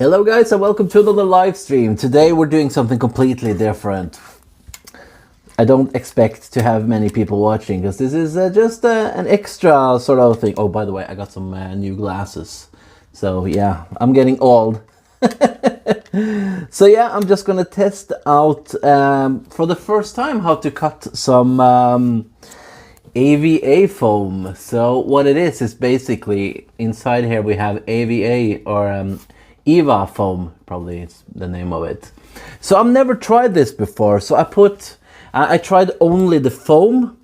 Hello guys and welcome to another live stream. Today we're doing something completely different. I don't expect to have many people watching because this is just an extra sort of thing. Oh, by the way, I got some new glasses. So yeah, I'm getting old. So yeah, I'm just gonna test out for the first time how to cut some EVA foam. So what it is basically inside here we have EVA or EVA foam, probably it's the name of it. So I've never tried this before, so I tried only the foam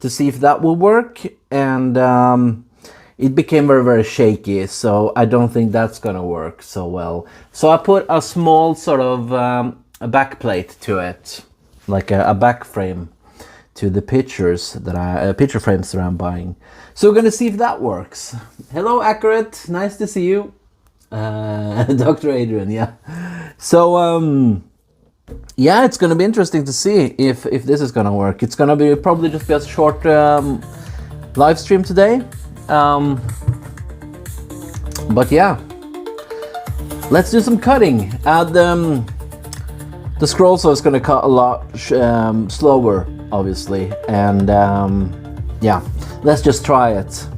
to see if that will work, and it became very shaky, so I don't think that's gonna work so well. So I put a small sort of a back plate to it, like a back frame to the pictures that picture frames that I'm buying. So we're gonna see if that works. Hello Accurate, nice to see you. Dr. Adrian, yeah. So yeah, it's gonna be interesting to see if this is gonna work. It's gonna be probably just be a short live stream today, but yeah, let's do some cutting. The scroll saw is gonna cut a lot slower, obviously, and yeah, let's just try it.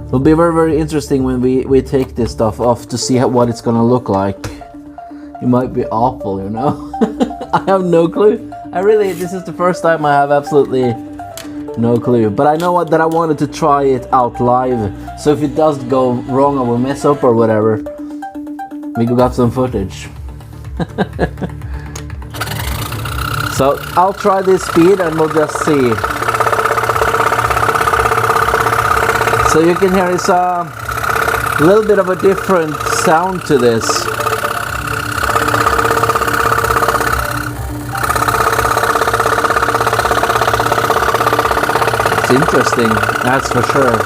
It'll be very interesting when we take this stuff off to see what it's gonna look like. It might be awful, you know. I have no clue. This is the first time I have absolutely no clue. But I know that I wanted to try it out live. So if it does go wrong or we mess up or whatever, we got some footage. So I'll try this speed and we'll just see. So you can hear it's a little bit of a different sound to this. It's interesting, that's for sure.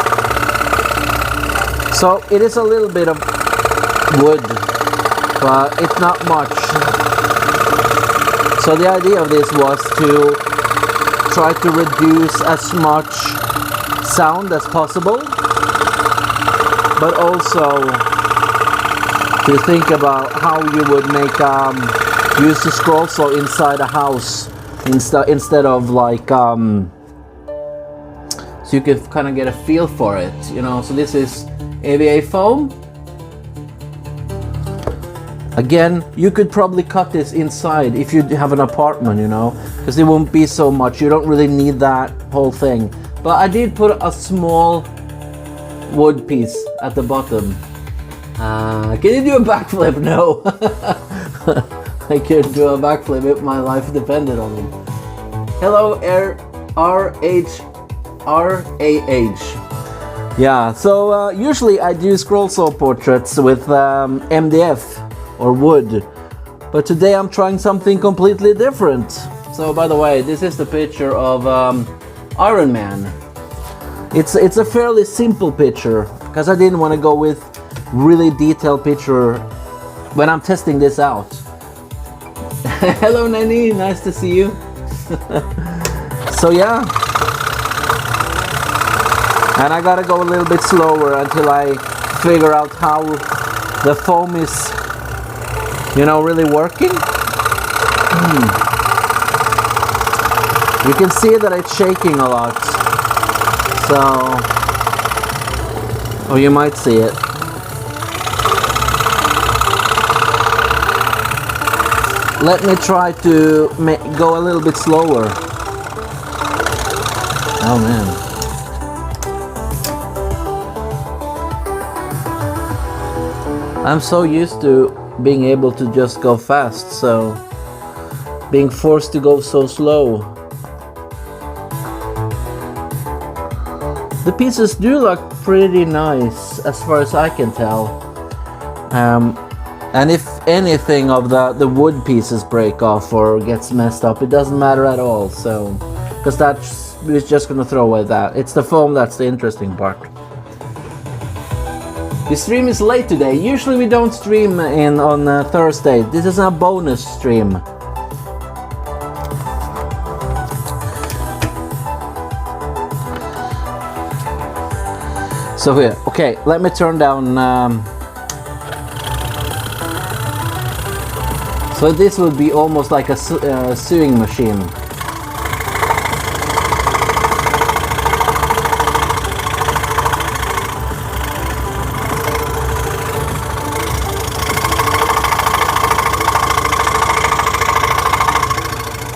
So it is a little bit of wood, but it's not much. So the idea of this was to try to reduce as much sound as possible, but also to think about how you would make use the scroll saw inside a house instead of like so you can kind of get a feel for it, you know. So this is EVA foam. Again, you could probably cut this inside if you have an apartment, you know, because it won't be so much. You don't really need that whole thing. But I did put a small wood piece at the bottom. Can you do a backflip? No. I can't do a backflip if my life depended on it. Hello, R-H-R-A-H. Yeah, so usually I do scroll saw portraits with MDF or wood. But today I'm trying something completely different. So by the way, this is the picture of Iron Man. It's a fairly simple picture because I didn't want to go with really detailed picture when I'm testing this out. Hello Nanny, nice to see you. So yeah, and I gotta go a little bit slower until I figure out how the foam is, you know, really working. You can see that it's shaking a lot. So, or you might see it. Let me try to go a little bit slower. Oh man. I'm so used to being able to just go fast, so being forced to go so slow. The pieces do look pretty nice as far as I can tell. And if anything of the wood pieces break off or gets messed up, it doesn't matter at all. So, because we're just gonna throw away that. It's the foam that's the interesting part. The stream is late today. Usually we don't stream on Thursday. This is a bonus stream. So here, okay, let me turn down So this would be almost like a sewing machine.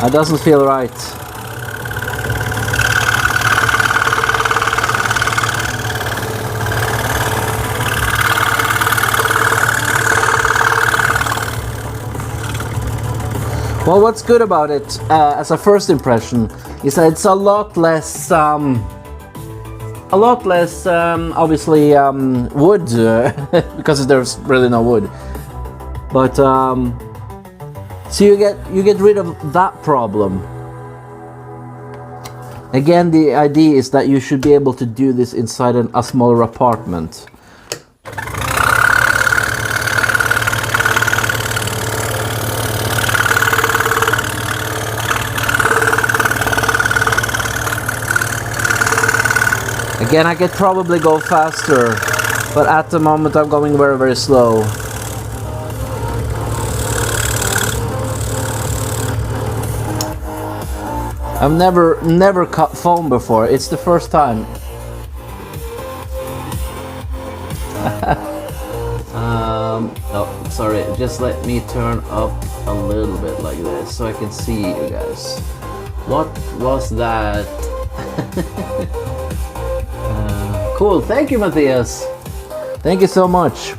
That doesn't feel right. Well, what's good about it, as a first impression, is that it's a lot less, obviously, wood, because there's really no wood. But so you get rid of that problem. Again, the idea is that you should be able to do this inside a smaller apartment. Again, I could probably go faster, but at the moment I'm going very, very slow. I've never cut foam before. It's the first time. Oh, sorry. Just let me turn up a little bit like this so I can see you guys. What was that? Cool. Thank you, Matthias. Thank you so much.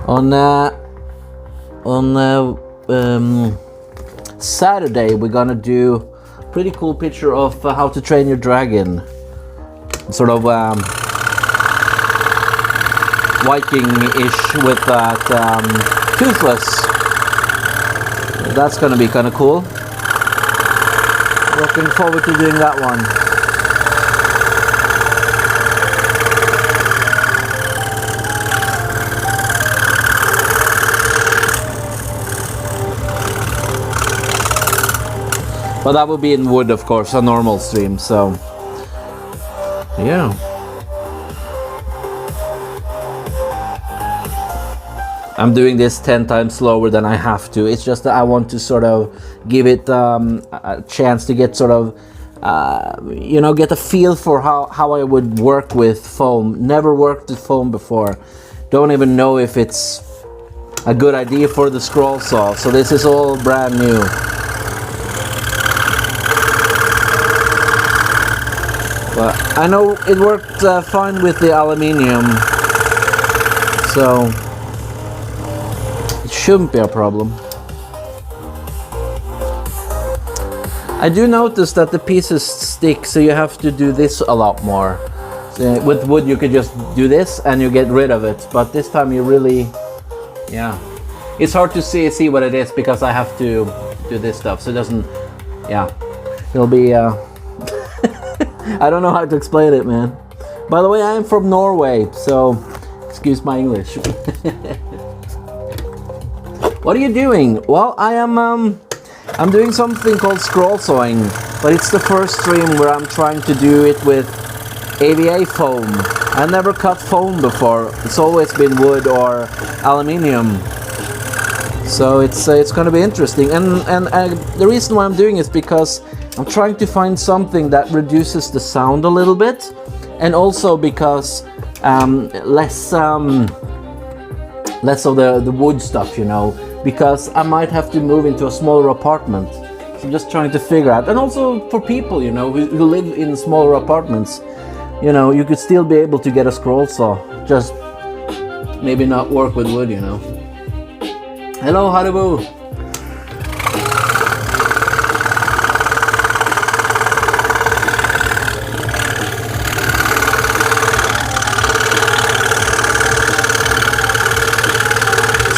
On Saturday we're gonna do a pretty cool picture of how to train your dragon, sort of Viking-ish with that toothless. That's gonna be kind of cool. Looking forward to doing that one. But that would be in wood, of course, a normal stream, so yeah. I'm doing this 10 times slower than I have to. It's just that I want to sort of give it a chance to get sort of, get a feel for how I would work with foam. Never worked with foam before. Don't even know if it's a good idea for the scroll saw. So this is all brand new. But I know it worked fine with the aluminium, so it shouldn't be a problem. I do notice that the pieces stick, so you have to do this a lot more. So with wood you could just do this and you get rid of it, but this time you really, yeah. It's hard to see what it is because I have to do this stuff, so it doesn't, yeah. It'll be, I don't know how to explain it, man. By the way, I am from Norway, so excuse my English. What are you doing? Well, I'm doing something called scroll sawing, but it's the first stream where I'm trying to do it with EVA foam. I never cut foam before. It's always been wood or aluminium. So it's going to be interesting, and the reason why I'm doing it is because I'm trying to find something that reduces the sound a little bit, and also because less of the wood stuff, because I might have to move into a smaller apartment. So I'm just trying to figure out, and also for people, who live in smaller apartments, you could still be able to get a scroll saw, just maybe not work with wood, Hello, Haribo.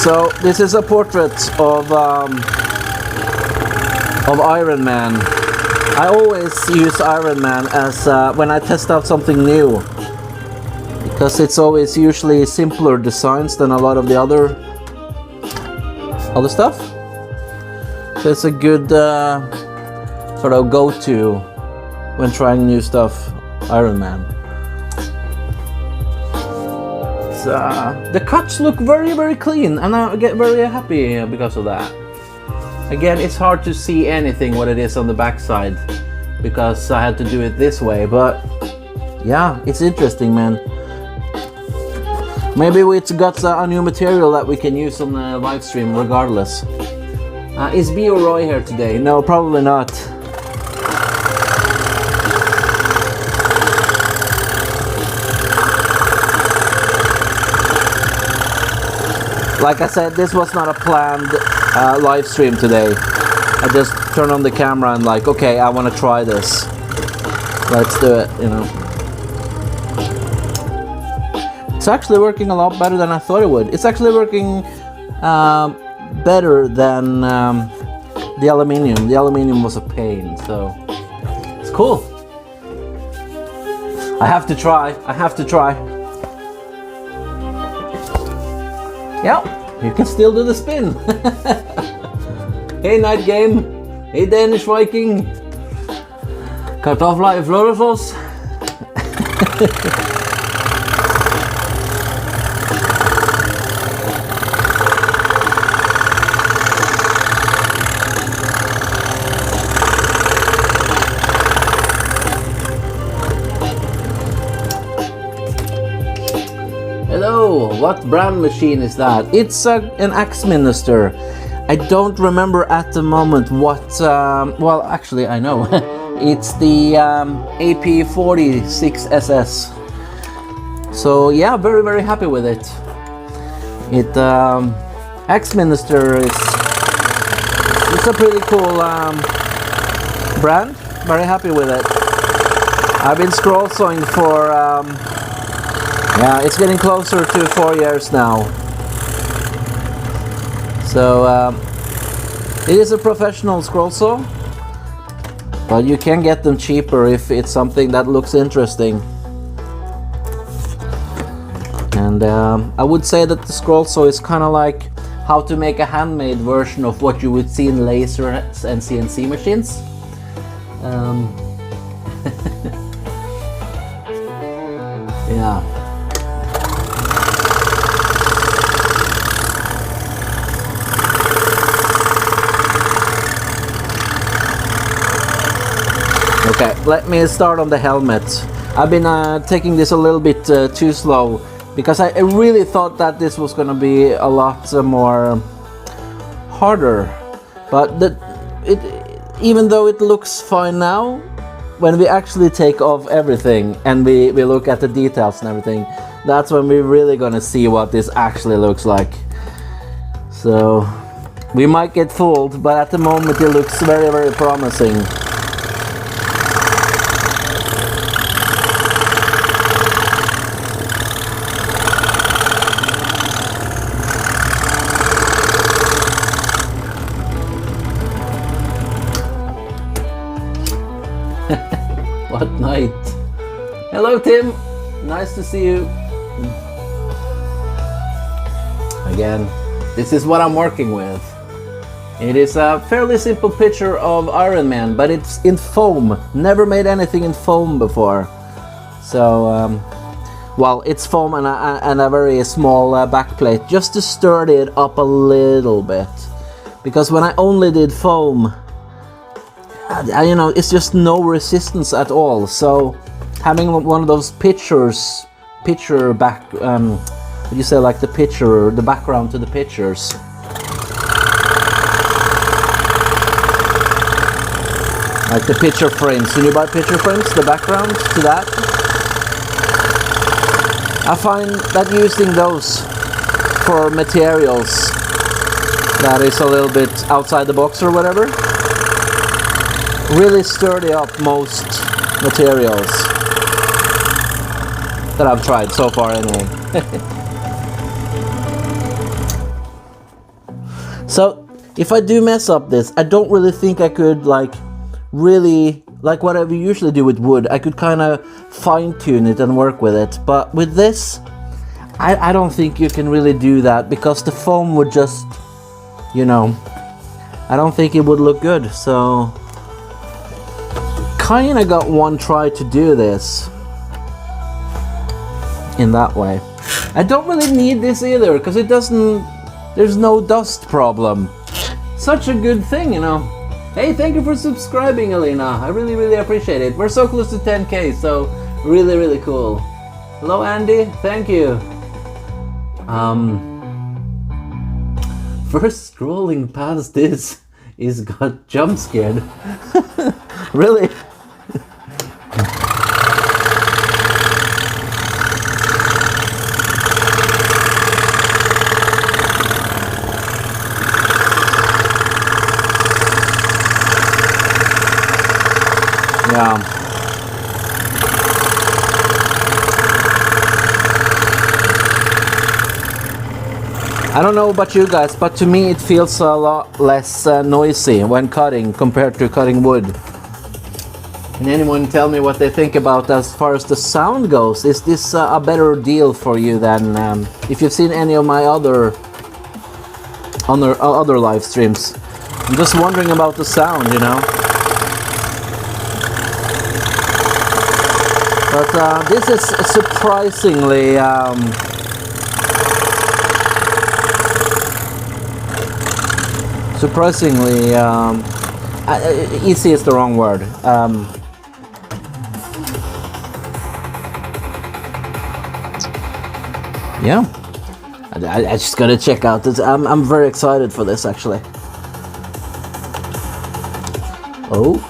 So this is a portrait of Iron Man. I always use Iron Man as when I test out something new, because it's always usually simpler designs than a lot of the other stuff. So it's a good sort of go-to when trying new stuff, Iron Man. the cuts look very, very clean, and I get very happy because of that. Again, it's hard to see anything what it is on the backside because I had to do it this way, but yeah, it's interesting, man. Maybe it's got a new material that we can use on the live stream regardless. Is Bio Roy here today? No, probably not. Like I said, this was not a planned live stream today. I just turned on the camera and like, okay, I want to try this. Let's do it, you know. It's actually working a lot better than I thought it would. It's actually working better than the aluminium. The aluminium was a pain, so it's cool. I have to try. I have to try. Yeah, you can still do the spin. Hey Night Game. Hey Danish Viking. Kartofla i Florøsås. Hello, what brand machine is that? It's an Axminster. I don't remember at the moment what, well actually I know. It's the AP46SS. So yeah, very, very happy with it. Axminster it's a pretty cool brand. Very happy with it. I've been scroll sawing for yeah, it's getting closer to 4 years now. So it is a professional scroll saw, but you can get them cheaper if it's something that looks interesting. And I would say that the scroll saw is kind of like how to make a handmade version of what you would see in lasers and CNC machines. Yeah. Okay, let me start on the helmet. I've been taking this a little bit too slow because I really thought that this was gonna be a lot more harder. But even though it looks fine now, when we actually take off everything and we look at the details and everything, that's when we're really gonna see what this actually looks like. So we might get fooled, but at the moment it looks very, very promising. What night? Hello Tim, nice to see you. Again, this is what I'm working with. It is a fairly simple picture of Iron Man, but it's in foam. Never made anything in foam before. So, well, it's foam and a very small backplate, just to sturdy it up a little bit. Because when I only did foam, you know, it's just no resistance at all. So having one of those picture back, what do you say, like the picture, the background to the pictures. Like the picture frames. When you buy picture frames, the background to that. I find that using those for materials that is a little bit outside the box or whatever, really sturdy up most materials that I've tried so far anyway. So if I do mess up this, I don't really think I could really like what I usually do with wood. I could kind of fine-tune it and work with it, but with this I don't think you can really do that because the foam would just, you know, I don't think it would look good. So kinda got one try to do this in that way. I don't really need this either, because it doesn't, there's no dust problem. Such a good thing, you know. Hey, thank you for subscribing, Alina. I really, really appreciate it. We're so close to 10K, so really, really cool. Hello, Andy. Thank you. First scrolling past this is got jump scared. Really? Yeah. I don't know about you guys, but to me it feels a lot less noisy when cutting compared to cutting wood. Can anyone tell me what they think about as far as the sound goes? Is this a better deal for you than if you've seen any of my other live streams? I'm just wondering about the sound, you know. But this is surprisingly easy is the wrong word. Yeah, I just gotta check out this. I'm very excited for this actually. Oh,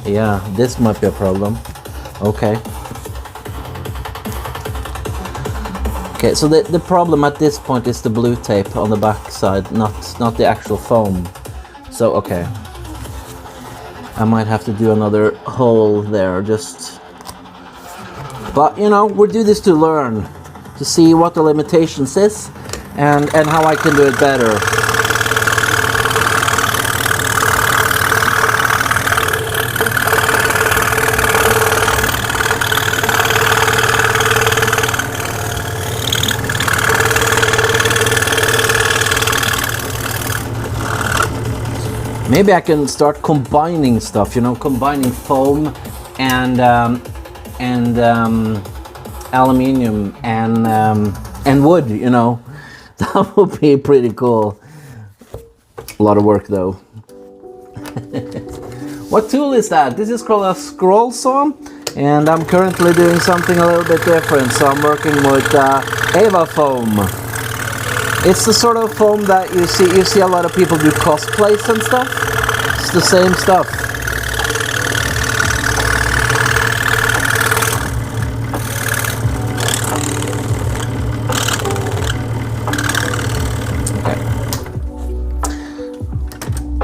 yeah, this might be a problem. Okay. Okay, so the problem at this point is the blue tape on the back side, not the actual foam. So, okay. I might have to do another hole there, just... But, you know, we do this to learn, to see what the limitations is, and how I can do it better. Maybe I can start combining stuff, you know, combining foam and aluminium and wood, you know. That would be pretty cool. A lot of work though. What tool is that? This is called a scroll saw, and I'm currently doing something a little bit different. So I'm working with EVA foam. It's the sort of foam that you see a lot of people do cosplays and stuff. It's the same stuff. Okay.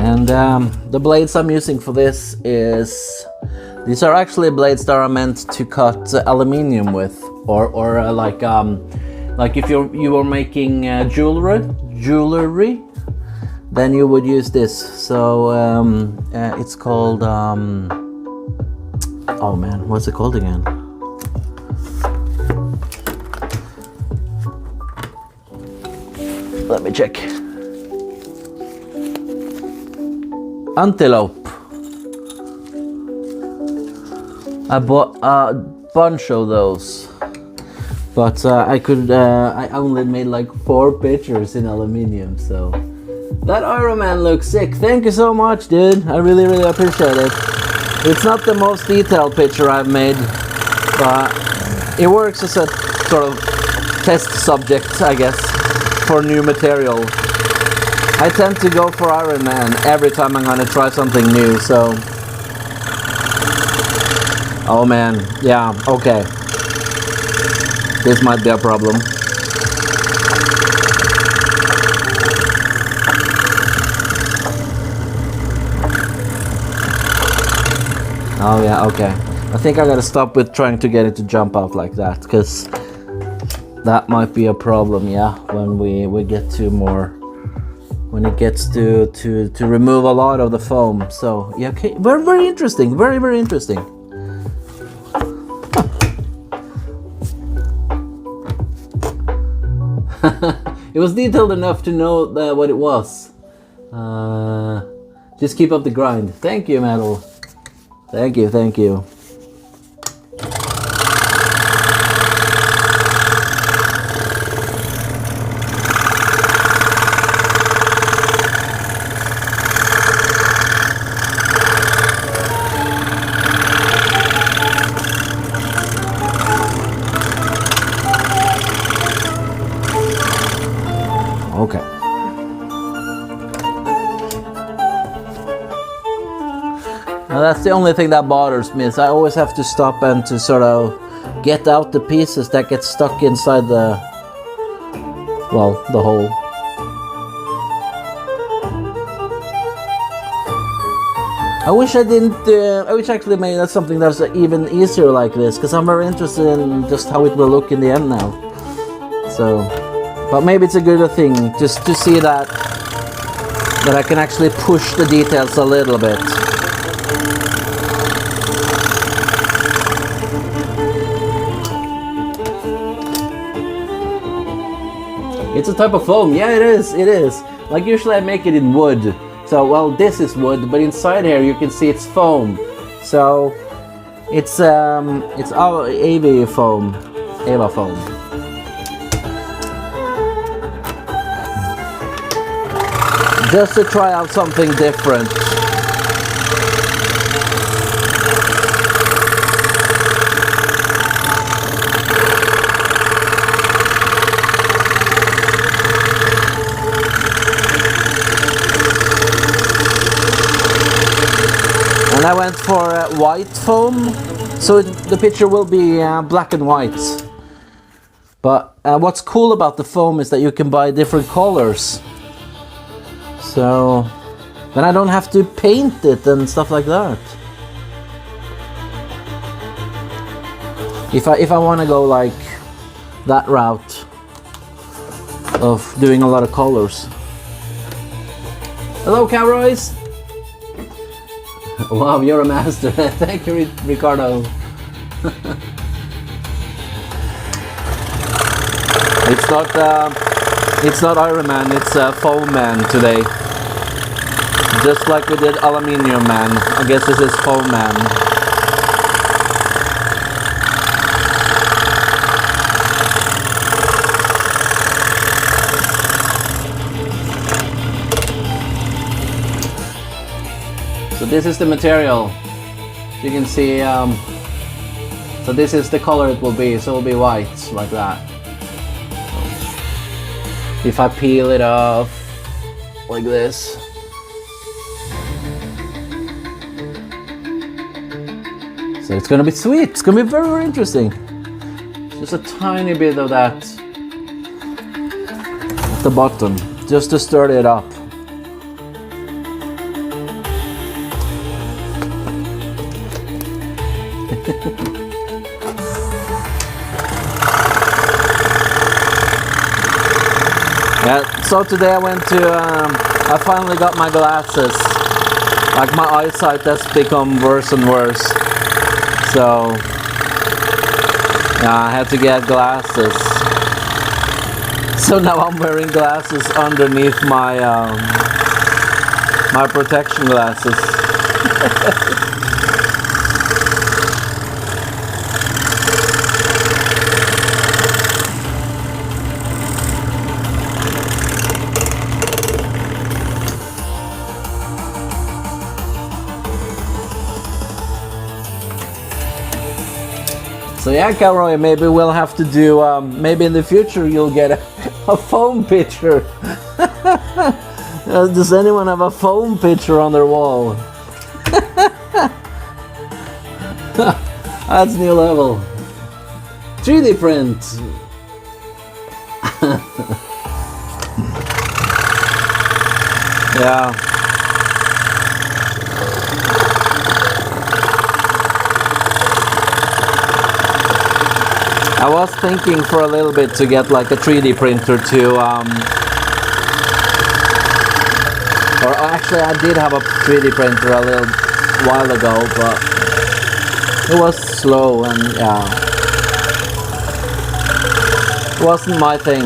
And the blades I'm using for this these are actually blades that are meant to cut aluminium with, or like if you were making jewelry, then you would use this. So it's called oh man, what's it called again? Let me check. Antelope. I bought a bunch of those. But I only made like 4 pictures in aluminium, so... That Iron Man looks sick. Thank you so much, dude. I really, really appreciate it. It's not the most detailed picture I've made, but it works as a sort of test subject, I guess, for new material. I tend to go for Iron Man every time I'm gonna try something new, so... Oh man, yeah, okay. This might be a problem. Oh yeah, okay. I think I gotta stop with trying to get it to jump out like that, because that might be a problem, yeah, when we get to more, when it gets to remove a lot of the foam. So yeah, okay, very, very interesting, very, very interesting. It was detailed enough to know what it was. Just keep up the grind. Thank you, Metal. Thank you, thank you. Now that's the only thing that bothers me, is I always have to stop and to sort of get out the pieces that get stuck inside the, well, the hole. I wish I didn't, I wish I actually made that something that's even easier like this, because I'm very interested in just how it will look in the end now. So, but maybe it's a good thing just to see that I can actually push the details a little bit. It's a type of foam. Yeah, it is. Like usually I make it in wood. So, well, this is wood, but inside here you can see it's foam. So, it's our EVA foam. EVA foam. Just to try out something different. And I went for white foam, so the picture will be black and white. But what's cool about the foam is that you can buy different colors. So then I don't have to paint it and stuff like that. If I want to go like that route of doing a lot of colors. Hello, Cowroys! Wow, you're a master. Thank you, Ricardo. It's not Iron Man, it's Foam Man today. Just like we did Aluminium Man. I guess this is Foam Man. So this is the material. You can see, so this is the color it will be. So it will be white, like that. If I peel it off, like this. So it's gonna be sweet. It's gonna be very, very interesting. Just a tiny bit of that at the bottom, just to stir it up. Yeah, so today I went to, I finally got my glasses. Like my eyesight has become worse and worse. So, yeah, I had to get glasses. So now I'm wearing glasses underneath my, my protection glasses. So yeah, Calroy, maybe we'll have to do, maybe in the future you'll get a foam picture. Does anyone have a foam picture on their wall? That's new level. 3D print. Yeah. I was thinking for a little bit to get like a 3D printer to, or actually I did have a 3D printer a little while ago, but it was slow and yeah, it wasn't my thing.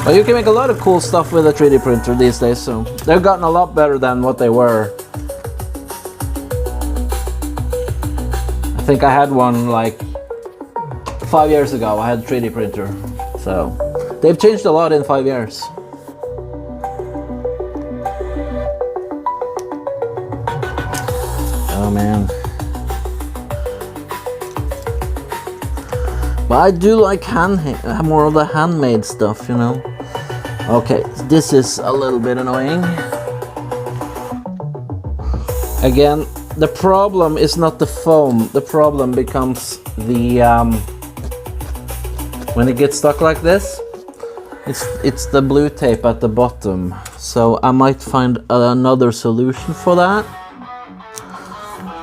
But you can make a lot of cool stuff with a 3D printer these days, so they've gotten a lot better than what they were. I think I had one like 5 years ago. I had a 3D printer, so they've changed a lot in 5 years. Oh man, but I do like more of the handmade stuff, you know. Okay, this is a little bit annoying. Again, the problem is not the foam. The problem becomes the when it gets stuck like this. It's the blue tape at the bottom. So I might find another solution for that,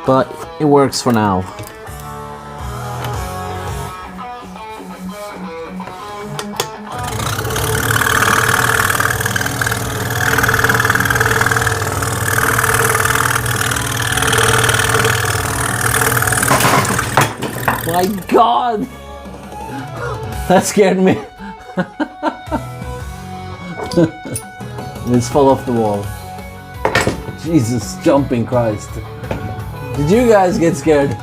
but it works for now. My God, that scared me. It's fall off the wall. Jesus, jumping Christ. Did you guys get scared?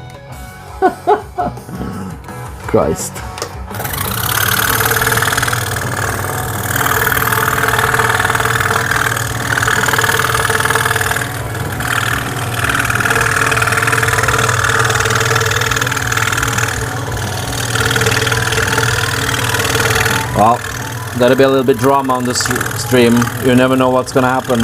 Christ. Well, gotta be a little bit drama on this stream. You never know what's gonna happen.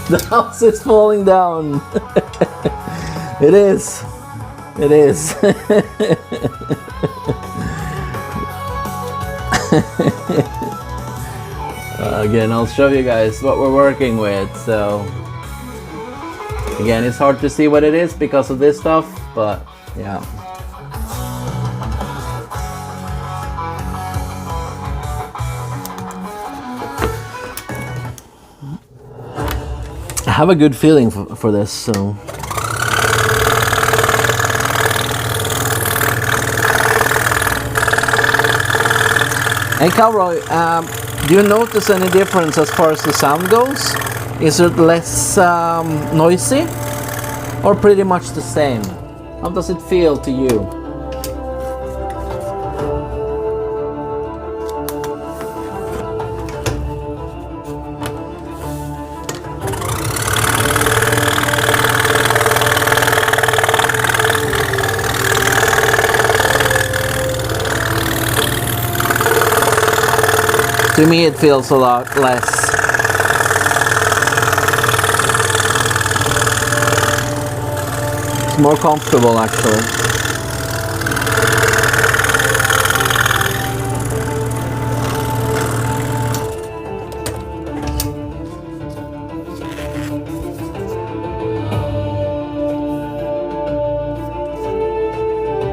The house is falling down. It is. It is. Again, I'll show you guys what we're working with. So, again, it's hard to see what it is because of this stuff, but yeah. I have a good feeling for this, so. Hey Calroy, do you notice any difference as far as the sound goes? Is it less noisy or pretty much the same? How does it feel to you? To me, it feels a lot less. It's more comfortable, actually.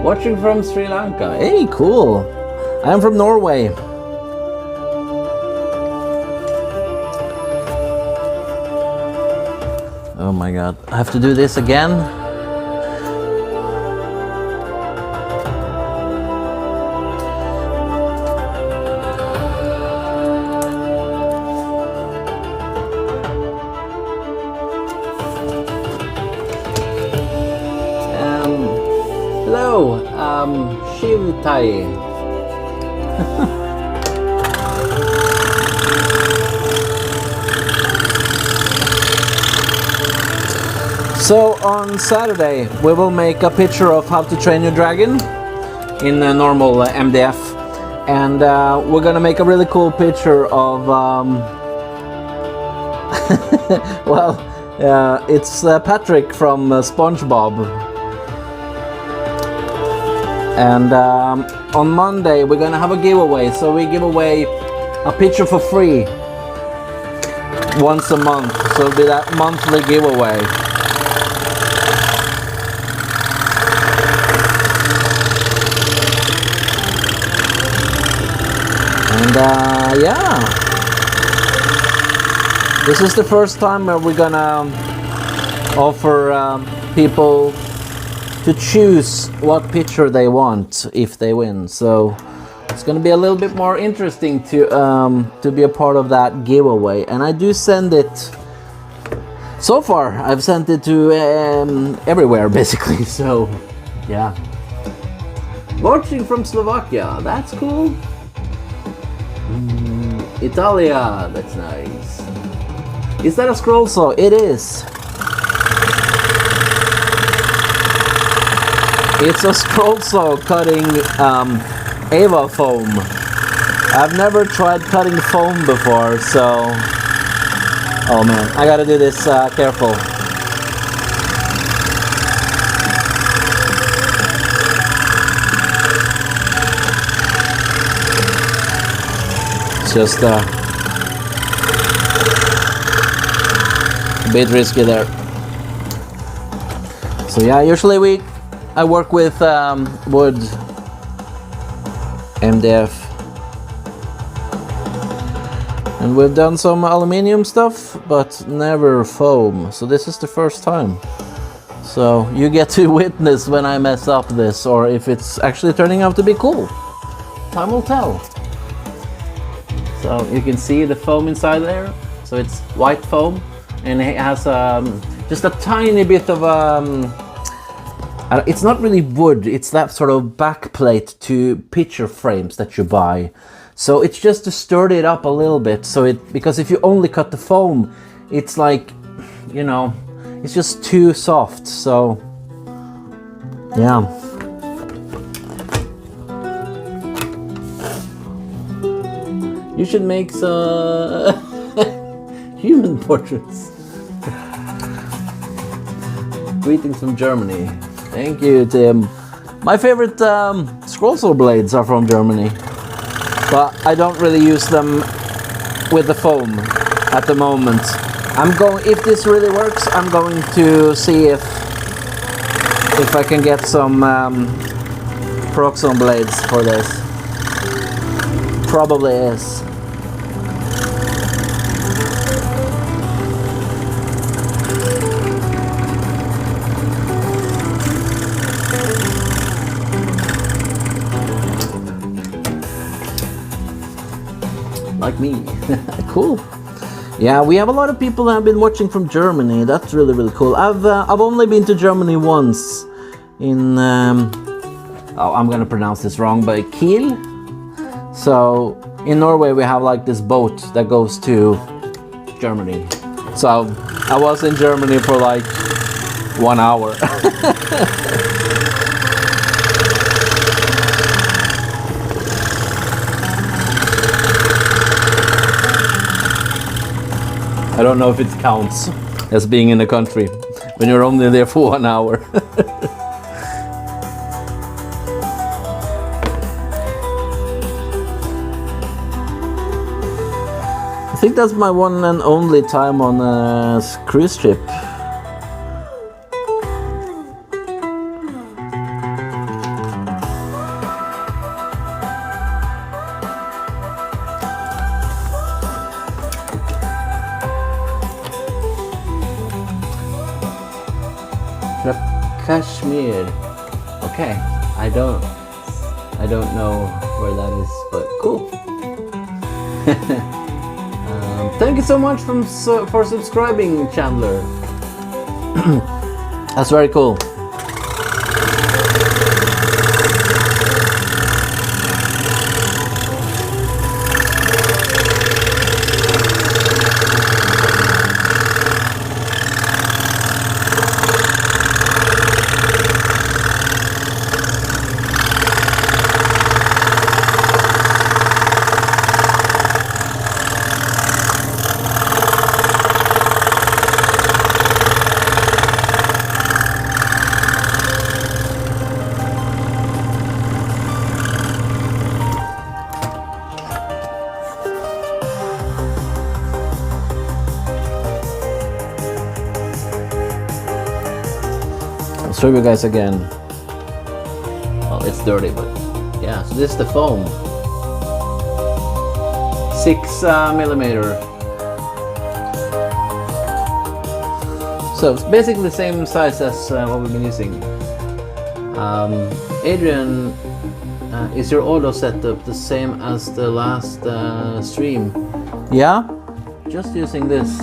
Watching from Sri Lanka. Hey, cool. I'm from Norway. Oh my God, I have to do this again? Hello, Shiv Tai. So on Saturday we will make a picture of how to train your dragon in a normal MDF, and we're gonna make a really cool picture of well, it's Patrick from SpongeBob, and on Monday we're gonna have a giveaway. So we give away a picture for free once a month, so it'll be that monthly giveaway. And yeah, this is the first time we're gonna offer people to choose what picture they want if they win. So it's gonna be a little bit more interesting to be a part of that giveaway. And I do send it. So far, I've sent it to everywhere basically. So yeah, watching from Slovakia. That's cool. Italia, that's nice. Is that a scroll saw? It is. It's a scroll saw cutting EVA foam. I've never tried cutting foam before, so Oh man, I gotta do this careful. It's just a bit risky there. So yeah, usually I work with wood, MDF, and we've done some aluminium stuff, but never foam. So this is the first time. So you get to witness when I mess up this, or if it's actually turning out to be cool. Time will tell. So you can see the foam inside there. So it's white foam, and it has just a tiny bit of it's not really wood, it's that sort of backplate to picture frames that you buy. So it's just to sturdy it up a little bit, because if you only cut the foam, it's like, you know, it's just too soft. So yeah. You should make some human portraits. Greetings from Germany. Thank you, Tim. My favorite scroll saw blades are from Germany, but I don't really use them with the foam at the moment. If this really works, I'm going to see if I can get some peroxide blades for this. Probably is. Like me. Cool. Yeah, we have a lot of people that have been watching from Germany. That's really, really cool. I've only been to Germany once in I'm gonna pronounce this wrong, but Kiel. So in Norway we have like this boat that goes to Germany. So I was in Germany for like 1 hour. I don't know if it counts as being in the country when you're only there for 1 hour. I think that's my one and only time on a cruise ship. Kashmir. Okay, I don't know where that is, but cool. Thank you so much for subscribing, Chandler. That's very cool. I'll show you guys again. Well, it's dirty, but yeah. So this is the foam. 6 millimeter. So it's basically the same size as what we've been using. Adrian, is your auto setup the same as the last stream? Yeah, just using this.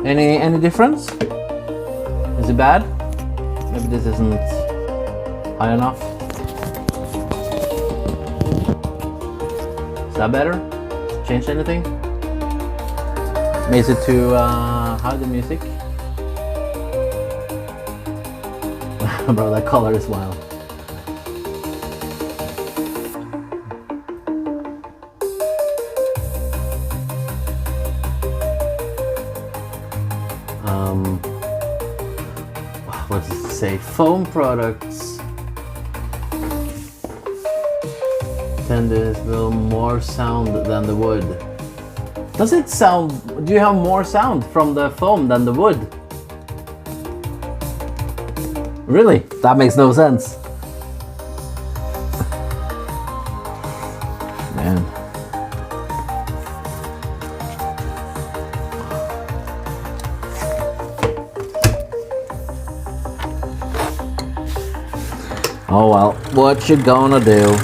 Any difference? Is it bad? Maybe this isn't high enough. Is that better? Change anything? Makes it to hide the music. Bro, that color is wild. say? Foam products. 10 decibel more sound than the wood. Does it sound... Do you have more sound from the foam than the wood? Really? That makes no sense. Man. Oh well, what you gonna do?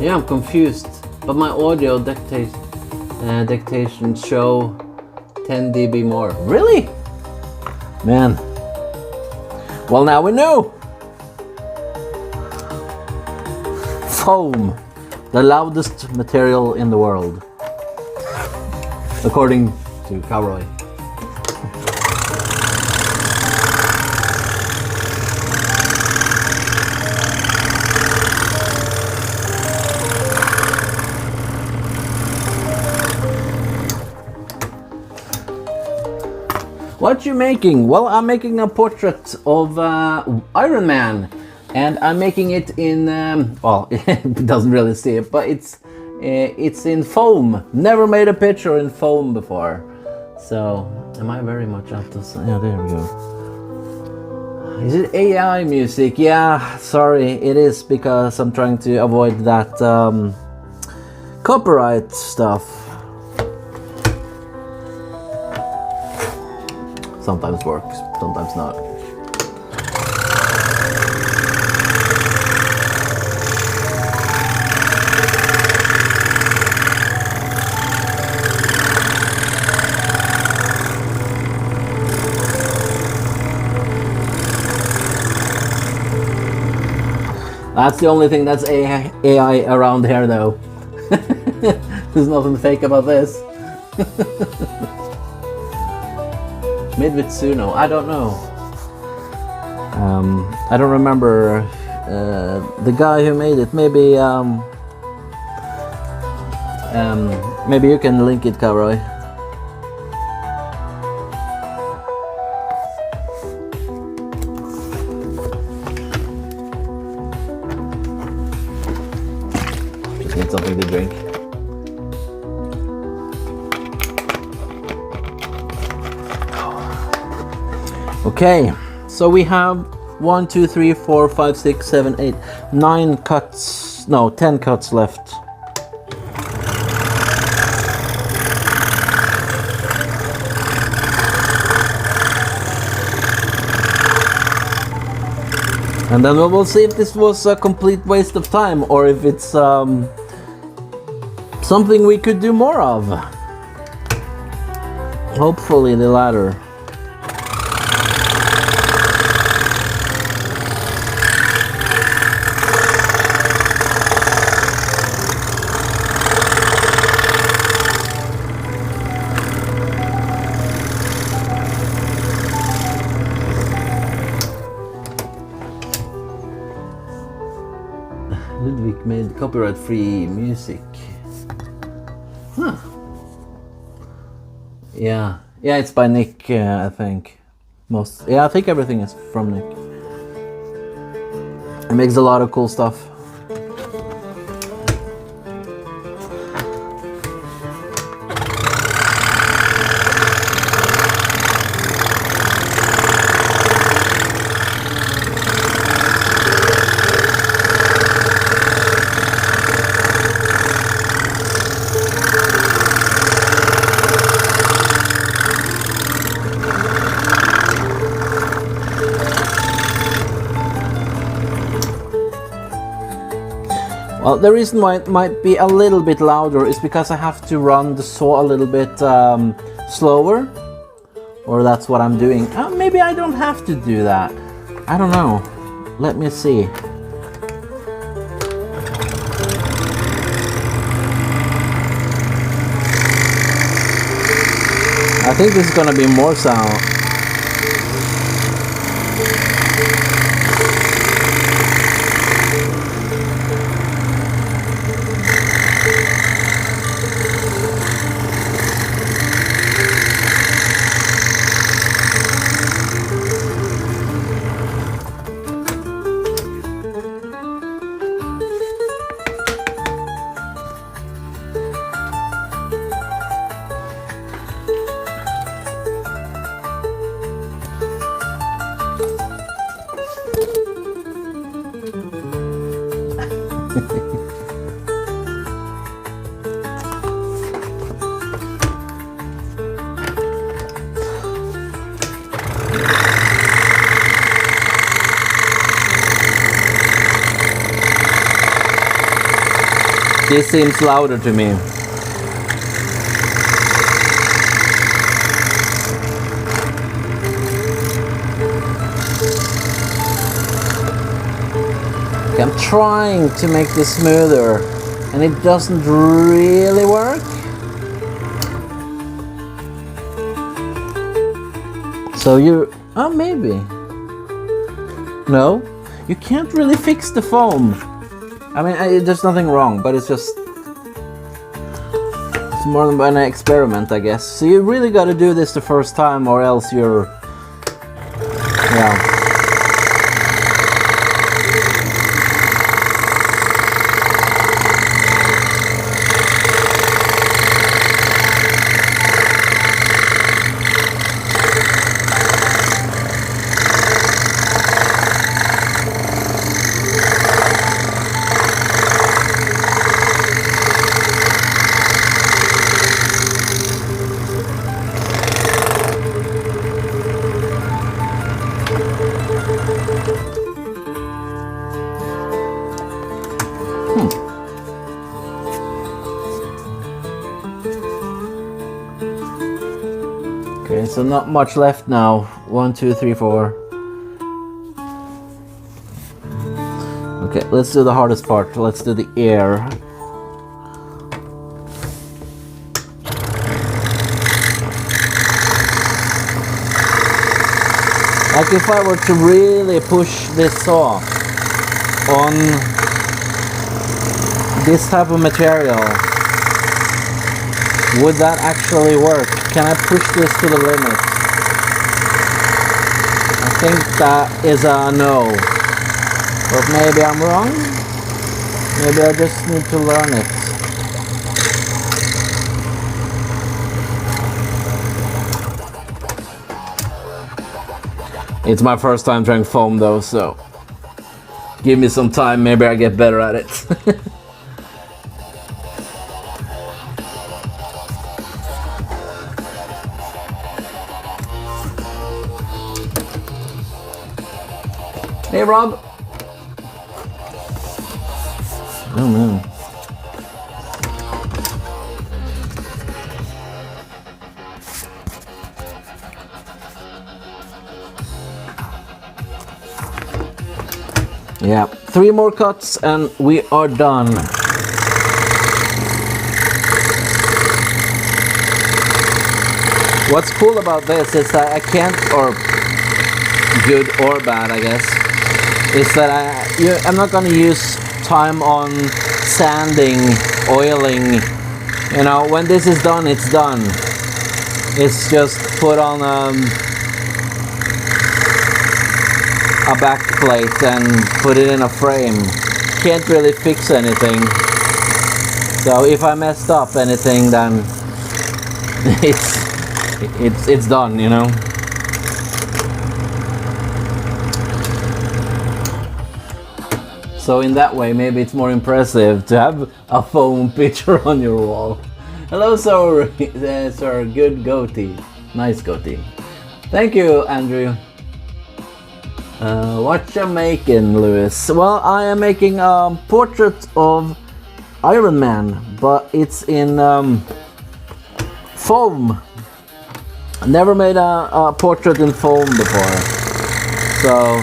Yeah, I'm confused, but my audio dictation show 10 dB more. Really? Man. Well, now we know. Foam, the loudest material in the world, according to Cowroy. What you making? Well, I'm making a portrait of Iron Man, and I'm making it in well, it doesn't really see it, but it's in foam. Never made a picture in foam before. So, am I very much up to? Yeah, there we go. Is it AI music? Yeah, sorry, it is, because I'm trying to avoid that copyright stuff. Sometimes works, sometimes not. That's the only thing that's AI around here, though. There's nothing fake about this. Made with Suno, I don't know. I don't remember the guy who made it. Maybe maybe you can link it, Cowroy. Just need something to drink. Okay, so we have 1, 2, 3, 4, 5, 6, 7, 8, 9 cuts, no, 10 cuts left. And then we will see if this was a complete waste of time, or if it's something we could do more of. Hopefully the latter. Ludwig made copyright-free music. Huh. Yeah, it's by Nick, I think. I think everything is from Nick. He makes a lot of cool stuff. Well, the reason why it might be a little bit louder is because I have to run the saw a little bit slower, or that's what I'm doing. Maybe I don't have to do that. I don't know. Let me see. I think this is gonna be more sound. This seems louder to me. I'm trying to make this smoother and it doesn't really work. So oh, maybe. No, you can't really fix the foam. I mean, there's nothing wrong, but it's just, it's more than an experiment, I guess. So you really got to do this the first time, or else you're, yeah. Okay, so not much left now. 1, 2, 3, 4. Okay, let's do the hardest part. Let's do the air. Like if I were to really push this saw on this type of material, would that actually work? Can I push this to the limit? I think that is a no. But maybe I'm wrong. Maybe I just need to learn it. It's my first time trying foam though, so give me some time, maybe I get better at it. Hey Rob. Oh no. Yeah, 3 more cuts and we are done. What's cool about this is that I can't, or good or bad I guess, is that I'm not gonna use time on sanding, oiling. You know, when this is done, it's done. It's just put on a back plate and put it in a frame. Can't really fix anything. So if I messed up anything, then it's done, you know. So in that way, maybe it's more impressive to have a foam picture on your wall. Hello, sir. Sir, good goatee. Nice goatee. Thank you, Andrew. What you making, Lewis? Well, I am making a portrait of Iron Man, but it's in foam. I never made a portrait in foam before. So,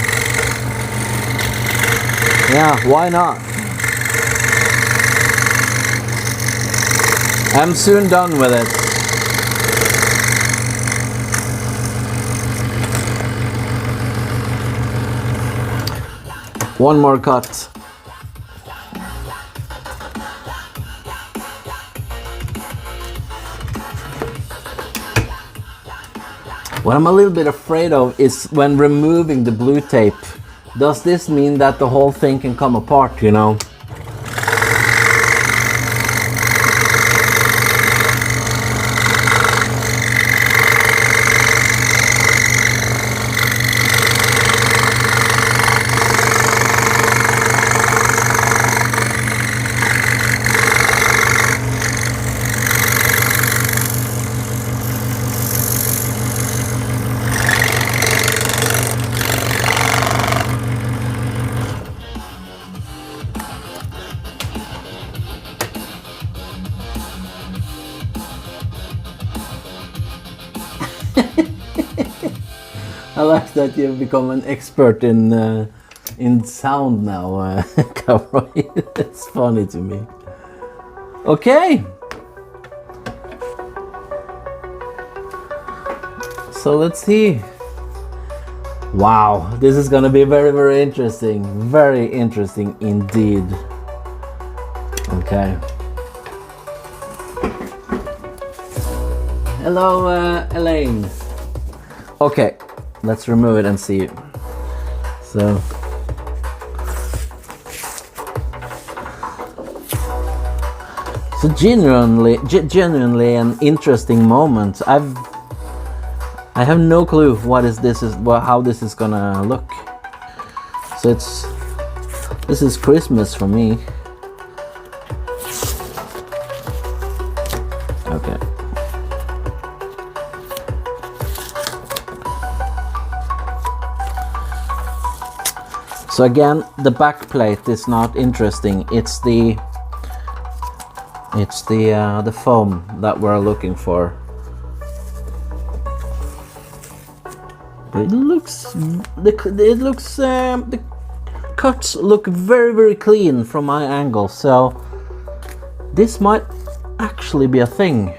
yeah, why not? I'm soon done with it. One more cut. What I'm a little bit afraid of is when removing the blue tape. Does this mean that the whole thing can come apart, you know? I like that you've become an expert in sound now, Cowboy. It's funny to me. Okay. So let's see. Wow, this is gonna be very, very interesting. Very interesting indeed. Okay. Hello, Elaine. Okay, let's remove it and see. So. So genuinely an interesting moment. I have no clue how this is gonna look. So this is Christmas for me. Okay. So again, the back plate is not interesting. It's the foam that we're looking for. But the cuts look very, very clean from my angle, so this might actually be a thing.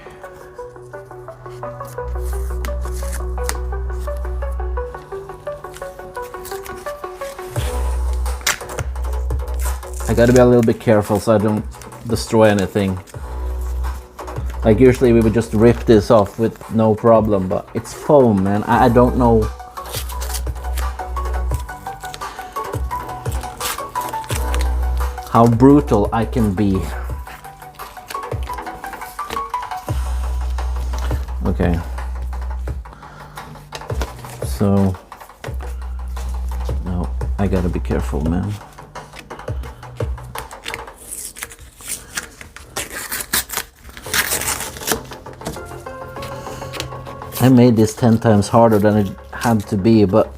I gotta be a little bit careful so I don't destroy anything. Like usually we would just rip this off with no problem, but it's foam, man. I don't know. How brutal I can be. Okay. So, no, I gotta be careful, man. I made this 10 times harder than it had to be, but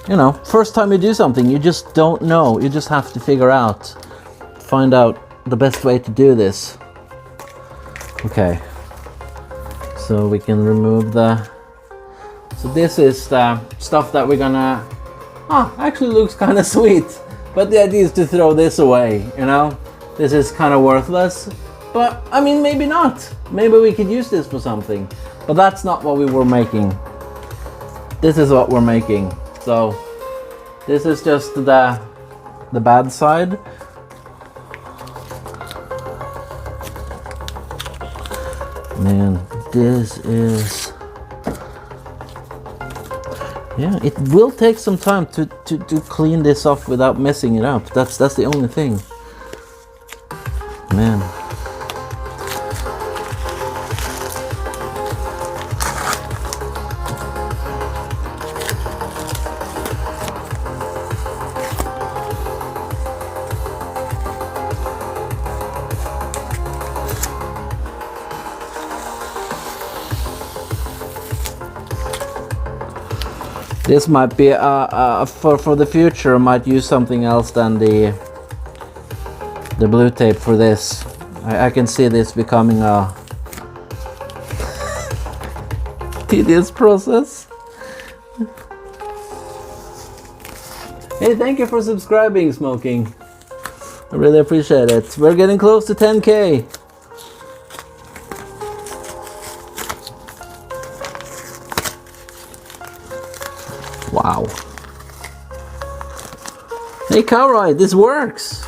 you know, first time you do something, you just don't know. You just have to find out the best way to do this. Okay, so we can remove so this is the stuff that we're gonna, actually looks kind of sweet, but the idea is to throw this away, you know? This is kind of worthless, but I mean, maybe not. Maybe we could use this for something. But that's not what we were making. This is what we're making. So this is just the bad side. Man, this is, yeah, it will take some time to clean this off without messing it up. That's the only thing. Man. This might be for the future. I might use something else than the blue tape for this. I can see this becoming a tedious process. Hey, thank you for subscribing, Smoking. I really appreciate it. We're getting close to 10K. Wow. Hey, Cowroy, this works.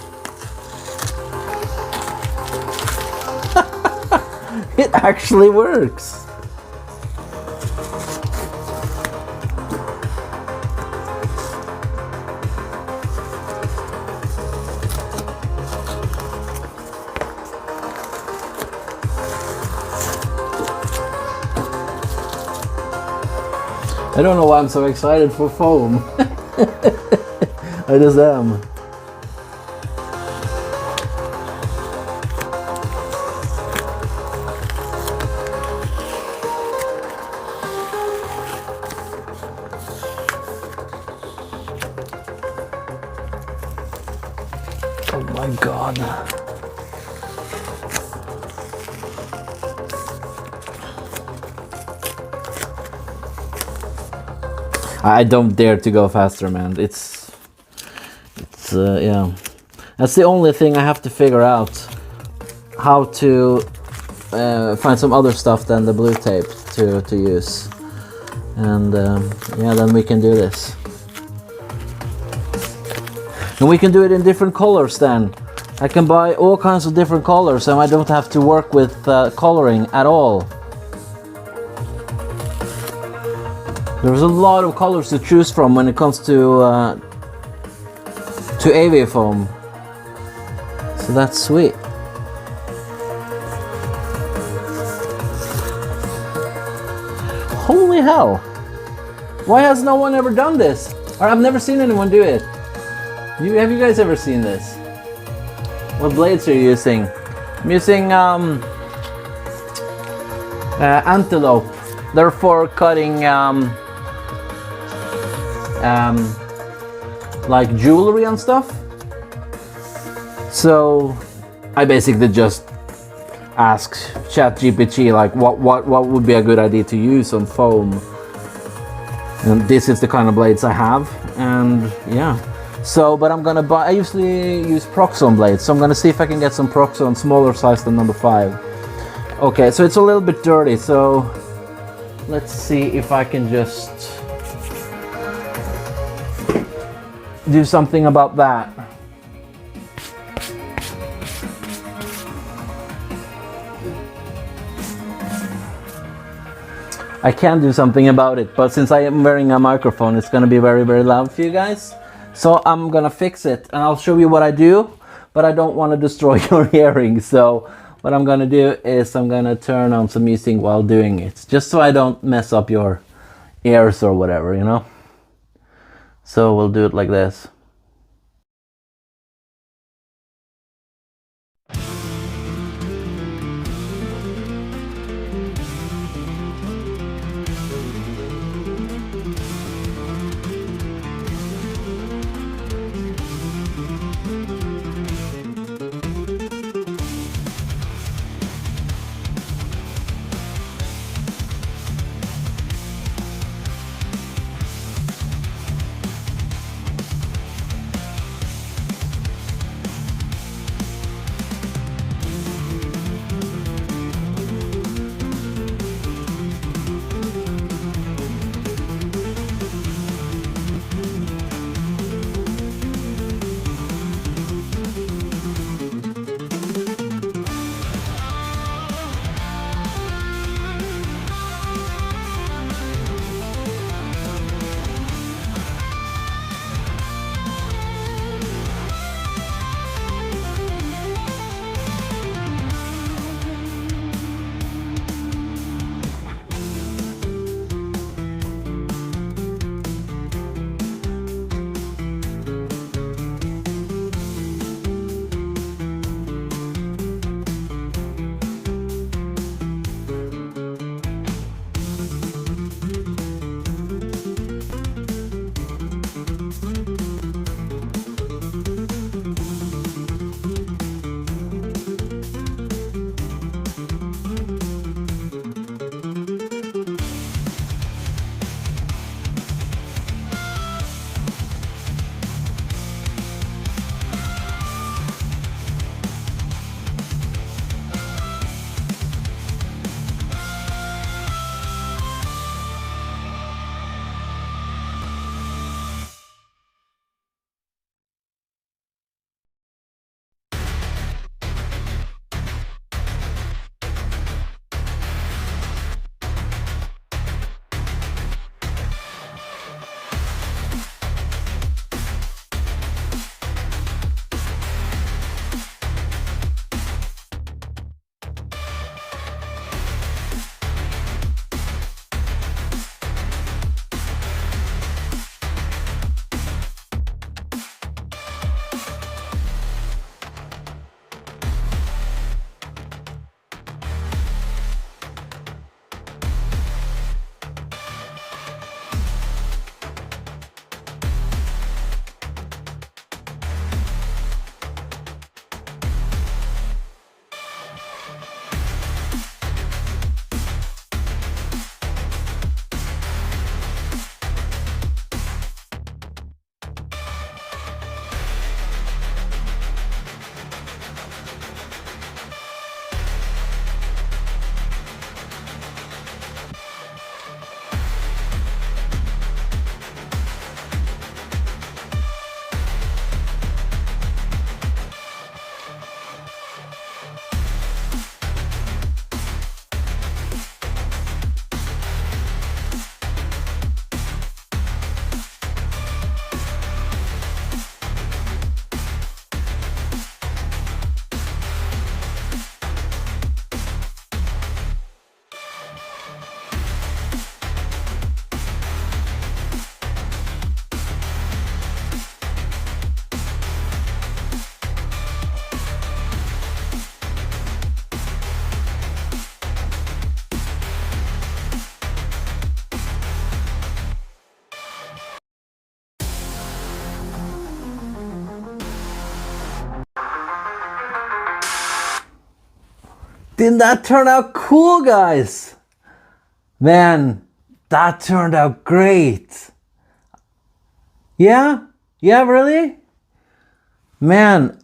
It actually works. I don't know why I'm so excited for foam. I just am. Oh my God. I don't dare to go faster, man. It's yeah. That's the only thing I have to figure out. How to find some other stuff than the blue tape to use. And yeah, then we can do this. And we can do it in different colors then. I can buy all kinds of different colors and I don't have to work with coloring at all. There's a lot of colors to choose from when it comes to EVA foam. So that's sweet. Holy hell! Why has no one ever done this? Or I've never seen anyone do it. Have you guys ever seen this? What blades are you using? I'm using antelope. They're for cutting like jewelry and stuff. So I basically just asked ChatGPT like what would be a good idea to use on foam. And this is the kind of blades I have, and yeah. So, but I'm gonna buy. I usually use Proxon blades, so I'm gonna see if I can get some Proxon smaller size than number 5. Okay, so it's a little bit dirty, so let's see if I can just do something about that. I can do something about it, but since I am wearing a microphone, it's gonna be very, very loud for you guys. So I'm gonna fix it and I'll show you what I do, but I don't want to destroy your hearing. So what I'm gonna do is I'm gonna turn on some music while doing it, just so I don't mess up your ears or whatever, you know. So we'll do it like this. Didn't that turn out cool, guys? Man, that turned out great. Yeah? Yeah, really? Man,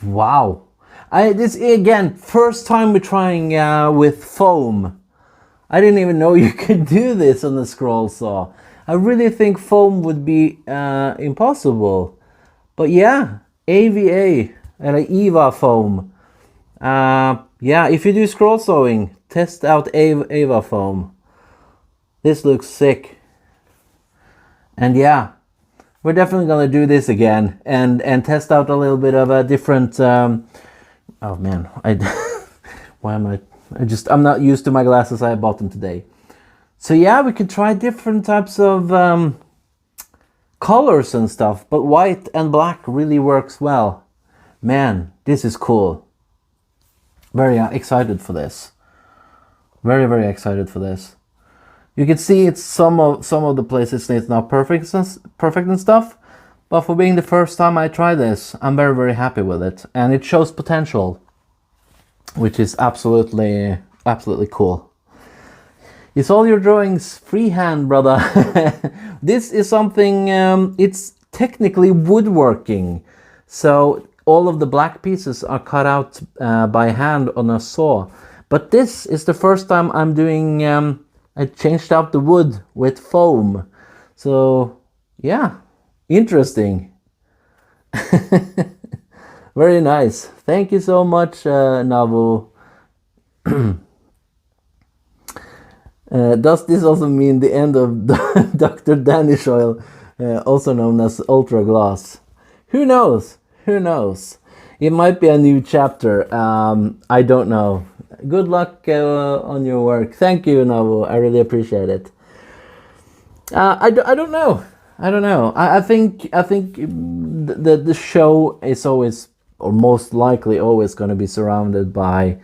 wow. This again, first time we're trying with foam. I didn't even know you could do this on the scroll saw. I really think foam would be impossible. But yeah, EVA and EVA foam. Yeah, if you do scroll sawing, test out EVA foam. This looks sick. And yeah, we're definitely gonna do this again and test out a little bit of a different. Oh man, why am I? I'm not used to my glasses. I bought them today. So yeah, we could try different types of colors and stuff, but white and black really works well. Man, this is cool. Very excited for this. Very, very excited for this. You can see it's some of the places it's not perfect and stuff, but for being the first time I try this, I'm very, very happy with it, and it shows potential, which is absolutely cool. Is all your drawings freehand, brother? This is something. It's technically woodworking, so all of the black pieces are cut out by hand on a saw. But this is the first time I'm doing. I changed out the wood with foam. So yeah, interesting. Very nice. Thank you so much, Navu. Does this also mean the end of Dr. Danish oil, also known as Ultra Gloss? Who knows? Who knows? It might be a new chapter. I don't know. Good luck on your work. Thank you, Navu. I really appreciate it. I don't know. I don't know. I think the show is always, or most likely always, going to be surrounded by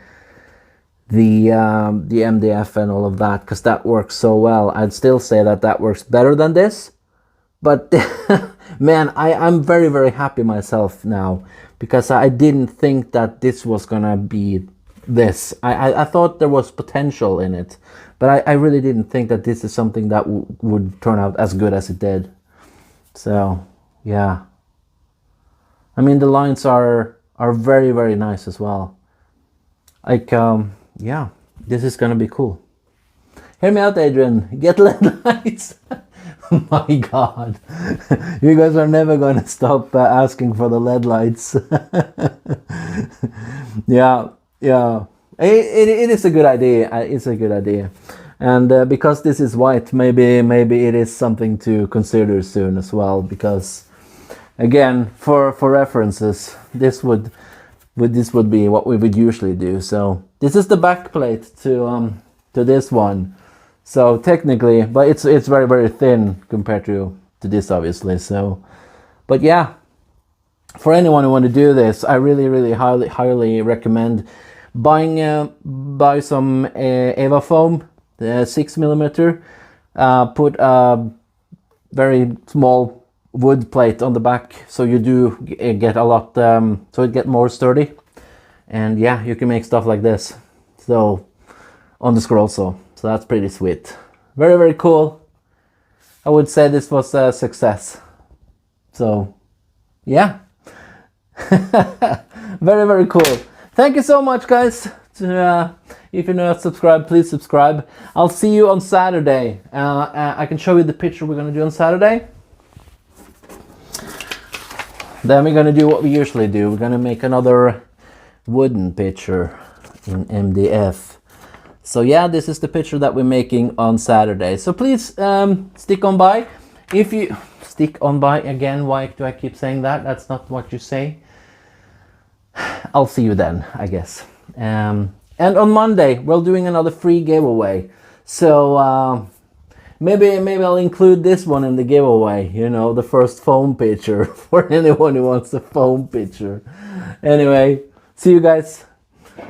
the MDF and all of that, because that works so well. I'd still say that works better than this, but man, I'm very, very happy myself now, because I didn't think that this was gonna be this. I thought there was potential in it, but I really didn't think that this is something that would turn out as good as it did. So yeah, I mean, the lines are very, very nice as well. Like yeah, this is gonna be cool. Hear me out, Adrian. Get LED lights. My God, you guys are never gonna stop asking for the LED lights. Yeah, it is a good idea. It's a good idea, and because this is white, maybe it is something to consider soon as well. Because again, for references, this would be what we would usually do. So this is the back plate to this one. So technically, but it's very, very thin compared to this, obviously. So, but yeah, for anyone who want to do this, I really highly recommend buy some EVA foam, the 6mm. Put a very small wood plate on the back, so you do get a lot, so it get more sturdy, and yeah, you can make stuff like this. So on the scroll saw. So that's pretty sweet. Very, very cool. I would say this was a success. So yeah. Very, very cool. Thank you so much, guys. If you're not subscribed, please subscribe. I'll see you on Saturday. I can show you the picture we're going to do on Saturday. Then we're going to do what we usually do. We're going to make another wooden picture in MDF. So yeah, this is the picture that we're making on Saturday. So please stick on by. If you stick on by again, why do I keep saying that? That's not what you say. I'll see you then, I guess. And on Monday, we're doing another free giveaway. So maybe I'll include this one in the giveaway. You know, the first foam picture for anyone who wants a foam picture. Anyway, see you guys.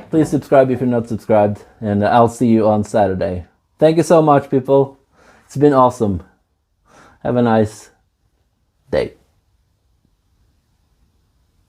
Please subscribe if you're not subscribed, and I'll see you on Saturday. Thank you so much, people. It's been awesome. Have a nice day.